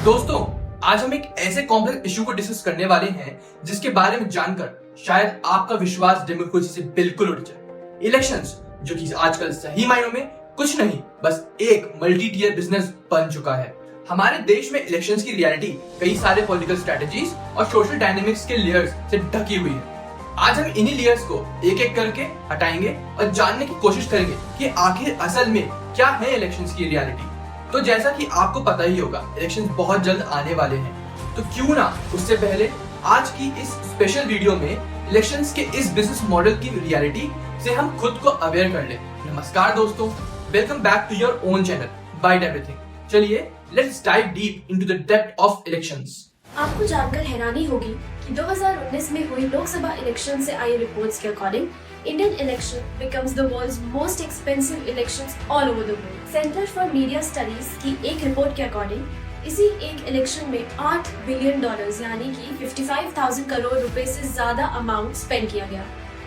दोस्तों, आज हम एक ऐसे कॉम्प्लेक्स इशू को डिस्कस करने वाले हैं जिसके बारे में जानकर शायद आपका विश्वास डेमोक्रेसी से बिल्कुल उठ जाए। इलेक्शंस, जो कि आजकल सही मायनों में कुछ नहीं बस एक मल्टी टियर बिजनेस बन चुका है। हमारे देश में इलेक्शंस की रियलिटी कई सारे पॉलिटिकल स्ट्रेटजीज और सोशल डायनेमिक्स के लेयर्स से ढकी हुई है। आज हम इन्हीं लेयर्स को एक एक करके हटाएंगे और जानने की कोशिश करेंगे कि आखिर असल में क्या है इलेक्शंस की रियलिटी। तो जैसा कि आपको पता ही होगा, इलेक्शंस बहुत जल्द आने वाले हैं, तो क्यों ना उससे पहले आज की इस स्पेशल वीडियो में इलेक्शंस के इस बिजनेस मॉडल की रियलिटी से हम खुद को अवेयर कर लें। नमस्कार दोस्तों, welcome back to your own channel Byte Everything. चलिए let's dive deep into the depth of elections. आपको जानकर हैरानी होगी कि 2019 में हुई लोकसभा इलेक्शन से आई रिपोर्ट्स के according Indian election becomes the world's most expensive elections all over the world. Centre for media studies की एक रिपोर्ट के अकॉर्डिंग इसी एक इलेक्शन में $8 बिलियन यानी कि 55,000 करोड़ रुपए से ज्यादा अमाउंट स्पेंड किया गया,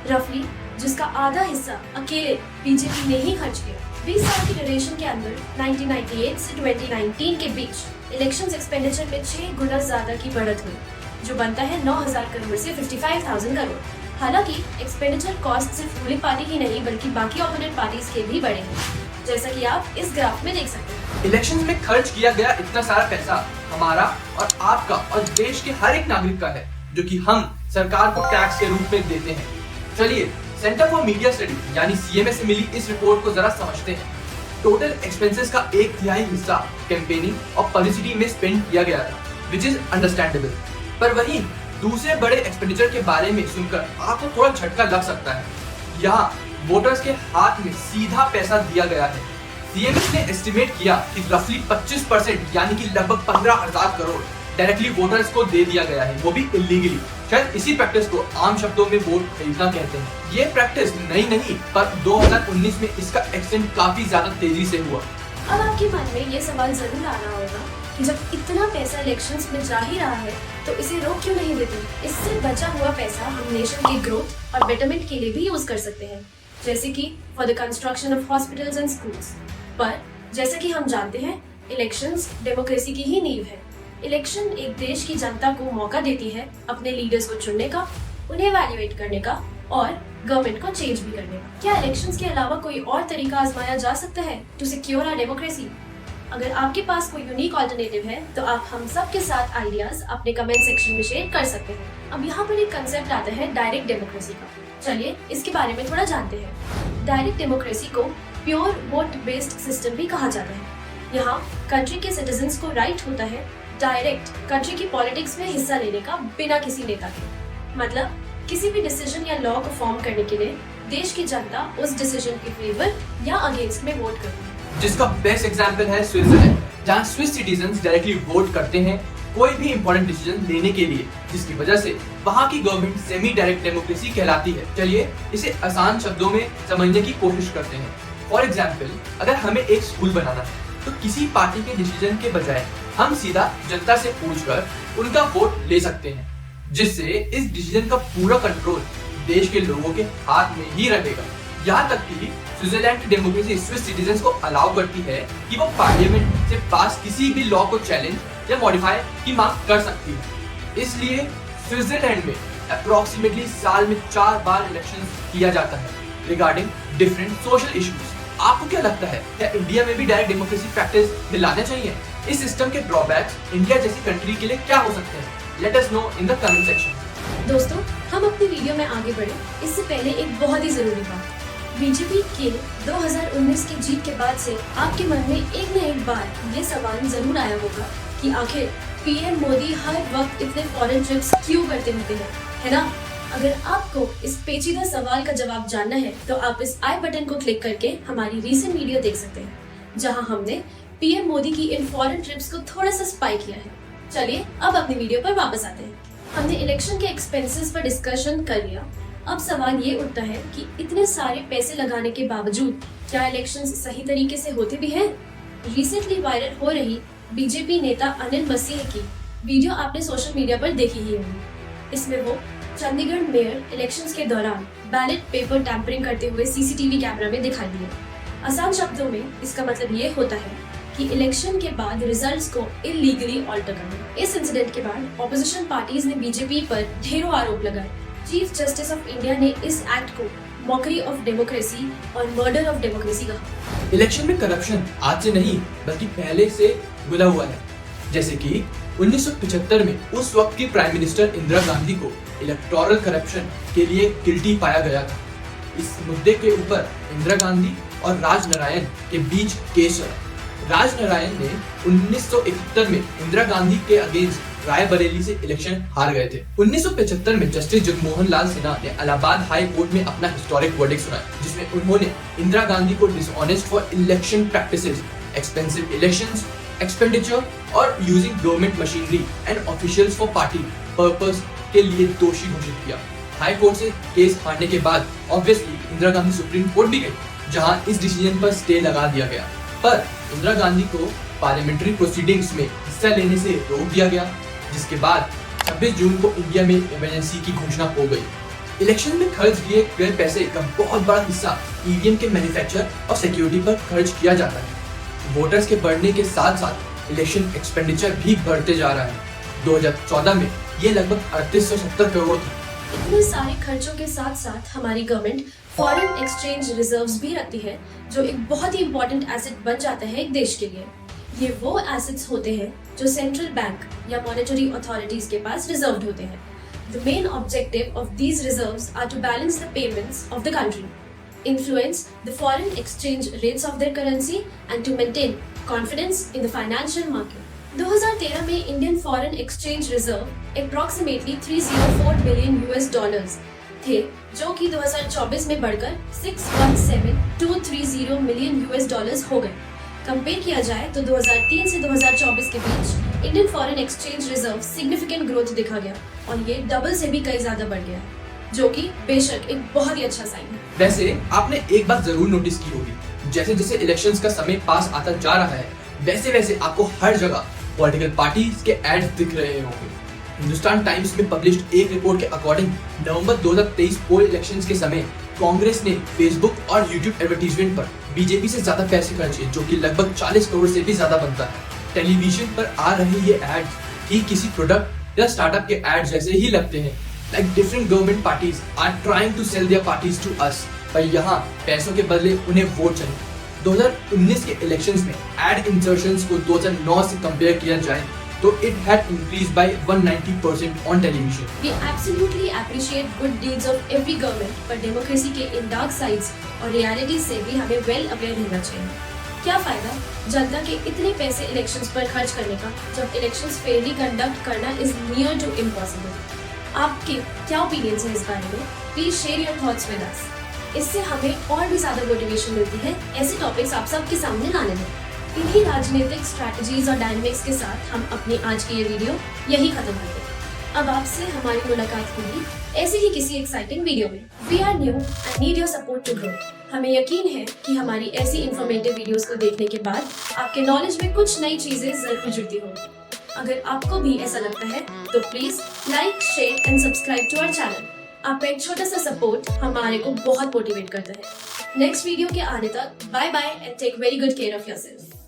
रफली, जिसका आधा हिस्सा अकेले बीजेपी ने ही खर्च किया। 20 साल की ड्यूरेशन के अंदर 1998 से 2019 के बीच इलेक्शन एक्सपेंडिचर में 6 गुना ज्यादा की बढ़त हुई, जो बनता है 9,000 करोड़ से 55,000 करोड़। हालांकि एक्सपेंडिचर कॉस्ट सिर्फ रूलिंग पार्टी की नहीं बल्कि बाकी ओपोनेंट पार्टीज के भी बढ़े हैं, जैसा कि आप इस ग्राफ में देख सकते हैं। इलेक्शंस में खर्च किया गया इतना सारा पैसा हमारा और आपका और देश के हर एक नागरिक का है, जो कि हम सरकार को टैक्स के रूप में देते हैं। चलिए सेंटर फॉर मीडिया स्टडी यानी सीएमए से मिली इस रिपोर्ट को जरा समझते हैं। टोटल एक्सपेंसेस का 1/3 हिस्सा कैंपेनिंग और पब्लिसिटी में स्पेंड किया गया था, विच इज अंडरस्टैंडेबल। पर वहीं दूसरे बड़े एक्सपेंडिचर के बारे में सुनकर आपको थोड़ा झटका लग सकता है। यहाँ वोटर्स के हाथ में सीधा पैसा दिया गया है। सीएमए ने एस्टिमेट किया कि रफली 25% यानी कि लगभग 15,000 करोड़ डायरेक्टली वोटर्स को दे दिया गया है, वो भी इलीगली। शायद इसी प्रैक्टिस को आम शब्दों में वोट खरीदना कहते हैं। ये प्रैक्टिस नई नहीं, पर 2019 में इसका एक्सटेंड काफी ज्यादा तेजी से हुआ। अब आपके मन में ये सवाल जरूर आ रहा होगा कि जब इतना पैसा इलेक्शंस में जा ही रहा है तो इसे रोक क्यों नहीं देते। इससे बचा हुआ पैसा हम नेशन के ग्रोथ और बेटरमेंट के लिए भी यूज कर सकते हैं, जैसे कि for the construction of hospitals and schools. पर जैसा कि हम जानते हैं, इलेक्शंस डेमोक्रेसी की ही नींव है। इलेक्शन एक देश की जनता को मौका देती है अपने लीडर्स को चुनने का, उन्हें इवैल्यूएट करने का और गवर्नमेंट को चेंज भी करने का। क्या इलेक्शंस के अलावा कोई और तरीका आजमाया जा सकता है टू सिक्योर आवर डेमोक्रेसी? अगर आपके पास कोई यूनिक ऑल्टरनेटिव है तो आप हम सब के साथ आइडियाज अपने कमेंट सेक्शन में शेयर कर सकते हैं। अब यहाँ पर एक कंसेप्ट आता है डायरेक्ट डेमोक्रेसी का। चलिए इसके बारे में थोड़ा जानते हैं। डायरेक्ट डेमोक्रेसी को प्योर वोट बेस्ड सिस्टम भी कहा जाता है। यहाँ कंट्री के सिटीजन्स को राइट होता है डायरेक्ट कंट्री की पॉलिटिक्स में हिस्सा लेने का, बिना किसी नेता के। मतलब किसी भी डिसीजन या लॉ को फॉर्म करने के लिए देश की जनता उस डिसीजन के फेवर या अगेंस्ट में वोट करती है। जिसका बेस्ट एग्जांपल है स्विट्जरलैंड, जहां स्विस सिटीजन्स डायरेक्टली वोट करते हैं कोई भी इंपॉर्टेंट डिसीजन लेने के लिए, जिसकी वजह से वहां की गवर्नमेंट सेमी डायरेक्ट डेमोक्रेसी कहलाती है। चलिए इसे आसान शब्दों में समझने की कोशिश करते हैं। फॉर एग्जाम्पल, अगर हमें एक स्कूल बनाना है तो किसी पार्टी के डिसीजन के बजाय हम सीधा जनता से पूछकर उनका वोट ले सकते हैं, जिससे इस डिसीजन का पूरा कंट्रोल देश के लोगों के हाथ में ही रहेगा। यहाँ तक कि स्विट्जरलैंड की डेमोक्रेसी स्विस सिटीजन्स को अलाउ करती है कि वो पार्लियामेंट से पास किसी भी लॉ को चैलेंज या मॉडिफाई की मांग कर सकती है। इसलिए स्विट्जरलैंड में अप्रोक्सीमेटली साल में 4 बार इलेक्शन किया जाता है रिगार्डिंग डिफरेंट सोशल इश्यूज। आपको क्या लगता है, क्या इंडिया में भी डायरेक्ट डेमोक्रेसी प्रैक्टिस में लाना चाहिए? इस सिस्टम के ड्रॉबैक्स इंडिया जैसी कंट्री के लिए क्या हो सकते हैं? Let us know in the comment section. दोस्तों, हम अपनी वीडियो में आगे बढ़े इससे पहले एक बहुत ही जरूरी बात। बीजेपी के 2019 की जीत के बाद से आपके मन में एक न एक बार ये सवाल जरूर आया होगा कि आखिर पीएम मोदी हर वक्त इतने फॉरेन ट्रिप्स क्यों करते रहते हैं, है ना? अगर आपको इस पेचीदा सवाल का जवाब जानना है तो आप इस आई बटन को क्लिक करके हमारी रीसेंट वीडियो देख सकते हैं, जहां हमने पीएम मोदी की इन फॉरेन ट्रिप्स को थोड़ा सा स्पाई किया है। चलिए अब अपनी वीडियो पर वापस आते हैं। हमने इलेक्शन के एक्सपेंसेस पर डिस्कशन कर लिया। अब सवाल ये उठता है कि इतने सारे पैसे लगाने के बावजूद क्या इलेक्शंस सही तरीके से होते भी हैं? रिसेंटली वायरल हो रही बीजेपी नेता अनिल मसीह की वीडियो आपने सोशल मीडिया पर देखी ही होगी। इसमें वो चंडीगढ़ मेयर इलेक्शंस के दौरान बैलेट पेपर टैंपरिंग करते हुए सीसीटीवी कैमरा में दिखाई दिए। आसान शब्दों में इसका मतलब ये होता है कि इलेक्शन के बाद रिजल्ट्स को इलीगली ऑल्टर करना। इस इंसिडेंट के बाद ऑपोजिशन पार्टीज ने बीजेपी पर ढेरों आरोप लगाए। चीफ जस्टिस ऑफ इंडिया ने इस एक्ट को मॉकरी ऑफ डेमोक्रेसी और मर्डर ऑफ डेमोक्रेसी कहा। इलेक्शन में करप्शन आज से नहीं बल्कि पहले से घुला हुआ है। जैसे कि 1975 में उस वक्त की प्राइम मिनिस्टर इंदिरा गांधी को इलेक्टोरल करप्शन के लिए गिल्टी पाया गया था। इस मुद्दे के ऊपर इंदिरा गांधी और राज नारायण के बीच केस चला। राज नारायण ने 1971 में इंदिरा गांधी के अगेंस्ट रायबरेली से इलेक्शन हार गए थे। 1975 में जस्टिस जगमोहन लाल सिन्हा ने इलाहाबाद हाई कोर्ट में अपना हिस्टोरिक वर्डिक्ट सुनाया, जिसमें उन्होंने इंदिरा गांधी को dishonest for election practices, expensive elections, expenditure और using government machinery and officials for party purpose के लिए दोषी घोषित किया। हाई कोर्ट से केस हारने के बाद obviously Indira Gandhi supreme court भी गई, जहां इस डिसीजन पर स्टे लगा दिया गया। पर इंदिरा गांधी को पार्लियामेंट्री प्रोसीडिंग्स में हिस्सा लेने से रोक दिया गया, जिसके बाद 26 जून को इंडिया में इमरजेंसी की घोषणा हो गई। इलेक्शन में खर्च किए गए पैसे का बहुत बड़ा हिस्सा ईवीएम के मैन्युफैक्चर और सिक्योरिटी पर खर्च किया जाता है। वोटर्स के बढ़ने के साथ साथ इलेक्शन एक्सपेंडिचर भी बढ़ते जा रहा है। 2014 में ये लगभग 3870 करोड़ था। इतने सारे खर्चों के साथ साथ हमारी गवर्नमेंट फॉरेन एक्सचेंज रिजर्व्स भी रखती है, जो एक बहुत ही इंपॉर्टेंट एसेट बन जाता है एक देश के लिए। ये वो एसेट्स होते हैं जो सेंट्रल बैंक या मॉनेटरी अथॉरिटीज के पास रिजर्व्ड होते हैं। The main objective of these reserves are to balance the payments of the country, influence the foreign exchange rates of their currency and to maintain confidence in the financial market. 2013 में Indian foreign exchange reserve approximately 304 billion US dollars थे, जो कि 2024 में बढ़कर 617,230 million US dollars हो गए। Compare किया जाए तो 2003 से 2024 के बीच Indian foreign exchange reserve significant growth दिखा गया और ये डबल से भी कई ज्यादा बढ़ गया, जो कि बेशक एक बहुत ही अच्छा साइन है। वैसे आपने एक बात जरूर नोटिस की होगी, जैसे जैसे इलेक्शंस का समय पास आता जा रहा है, वैसे वैसे आपको हर जगह पॉलिटिकल पार्टीज के एड्स दिख रहे होंगे। हिंदुस्तान टाइम्स में पब्लिश्ड एक रिपोर्ट के अकॉर्डिंग नवंबर 2023 पोल इलेक्शंस के समय कांग्रेस ने फेसबुक और यूट्यूब एडवर्टीजमेंट पर बीजेपी से ज्यादा पैसे खर्चे, जो कि लगभग 40 करोड़ से भी ज्यादा बनता है। टेलीविजन पर आ रहे ये एड्स ही किसी प्रोडक्ट या स्टार्टअप के एड्स जैसे ही लगते हैं। Like different government parties are trying to sell their parties to us, पर यहाँ पैसों के बदले उन्हें वोट चाहिए। 2019 के इलेक्शंस में एड इंसर्शंस को 2009 से कंपेयर किया जाए तो it had increased by 190% on television. We absolutely appreciate good deeds of every government, पर डेमोक्रेसी के इन डार्क साइड्स और रियलिटी से भी हमें वेल अवेयर रहना चाहिए। क्या फायदा जनता के इतने पैसे इलेक्शंस पर खर्च करने का, जब इलेक्शंस फेयरली कंडक्ट करना इज नियर टू इम्पॉसिबल। आपके क्या ओपिनियंस हैं इस बारे में? Please share your thoughts with us. इससे हमें और भी ज्यादा मोटिवेशन मिलती है ऐसे टॉपिक्स आप सबके सामने लाने में। इन्हीं राजनीतिक स्ट्रैटेजीज और डायनेमिक्स के साथ हम अपनी आज की ये वीडियो यही खत्म करते हैं। अब आपसे हमारी मुलाकात होगी ऐसे ही किसी एक्साइटिंग वीडियो में। We are new and need your support to grow. हमें यकीन है कि हमारी ऐसी इंफॉर्मेटिव वीडियोस को देखने के बाद आपके नॉलेज में कुछ नई चीजें जरूर जुड़ती होंगी। अगर आपको भी ऐसा लगता है तो please like, share and subscribe to our channel. आपका एक छोटा सा सपोर्ट हमारे को बहुत मोटिवेट करता है। नेक्स्ट वीडियो के आने तक bye bye and take very good care of yourself.